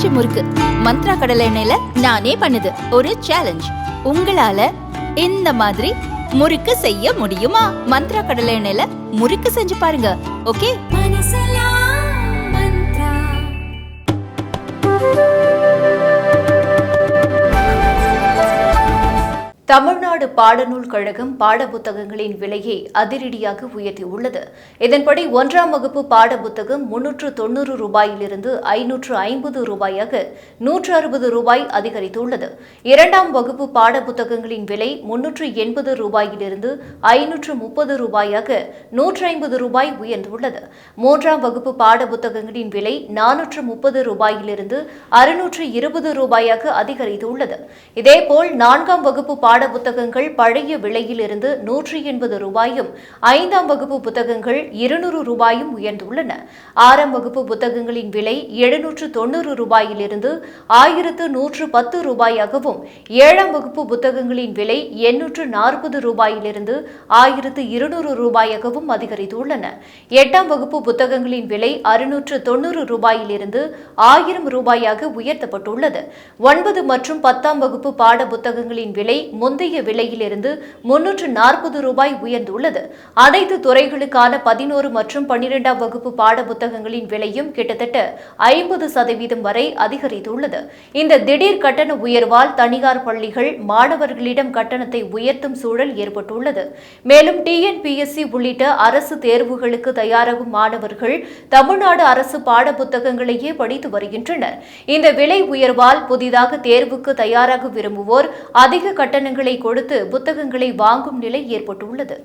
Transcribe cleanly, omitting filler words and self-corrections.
பஞ்சு முறுக்கு மந்த்ரா கடலை எண்ணெயில நானே பண்ணுது ஒரு சேலஞ்ச். உங்களால இந்த மாதிரி முறுக்கு செய்ய முடியுமா? மந்த்ரா கடலை எண்ணெயில முறுக்கு செஞ்சு பாருங்க. ஓகே. தமிழ்நாடு பாடநூல் கழகம் பாடப்புத்தகங்களின் விலையை அதிரடியாக உயர்த்தியுள்ளது. இதன்படி 1ஆம் வகுப்பு பாடப்புத்தகம் 390 ரூபாயிலிருந்து 550 ரூபாயாக 160 ரூபாய் அதிகரித்துள்ளது. 2ஆம் வகுப்பு பாடப்புத்தகங்களின் விலை 380 ரூபாயிலிருந்து 530 ரூபாயாக 150 ரூபாய் உயர்ந்துள்ளது. 3ஆம் வகுப்பு பாடப்புத்தகங்களின் விலை 430 ரூபாயிலிருந்து 620 ரூபாயாக அதிகரித்துள்ளது. இதேபோல் 4ஆம் வகுப்பு புத்தகங்கள் பழைய விலையிலிருந்து 180 ரூபாயும் 5ஆம் வகுப்பு புத்தகங்கள் 200 ரூபாயும் உயர்ந்துள்ளன. 6ஆம் வகுப்பு புத்தகங்களின் விலை 790 ரூபாயிலிருந்து 1110 ரூபாயாகவும் 7ஆம் வகுப்பு புத்தகங்களின் விலை 840 ரூபாயிலிருந்து 1200 ரூபாயாகவும் அதிகரித்துள்ளன. 8ஆம் வகுப்பு புத்தகங்களின் விலை 690 ரூபாயிலிருந்து 1000 ரூபாயாக உயர்த்தப்பட்டுள்ளது. 9 மற்றும் 10ஆம் வகுப்பு பாட புத்தகங்களின் விலை முந்தைய விலையிலிருந்து 340 ரூபாய் உயர்ந்துள்ளது. அனைத்து துறைகளுக்கான 11 மற்றும் 12ஆம் வகுப்பு பாட புத்தகங்களின் விலையும் கிட்டத்தட்ட 50% வரை அதிகரித்துள்ளது. இந்த திடீர் கட்டண உயர்வால் தனியார் பள்ளிகள் மாணவர்களிடம் கட்டணத்தை உயர்த்தும் சூழல் ஏற்பட்டுள்ளது. மேலும் டிஎன்பிஎஸ்சி உள்ளிட்ட அரசு தேர்வுகளுக்கு தயாராகும் மாணவர்கள் தமிழ்நாடு அரசு பாட புத்தகங்களையே படித்து வருகின்றனர். இந்த விலை உயர்வால் புதிதாக தேர்வுக்கு தயாராக விரும்புவோர் அதிக கட்டணங்களை கொடுத்து புத்தகங்களை வாங்கும் நிலை ஏற்பட்டுள்ளது.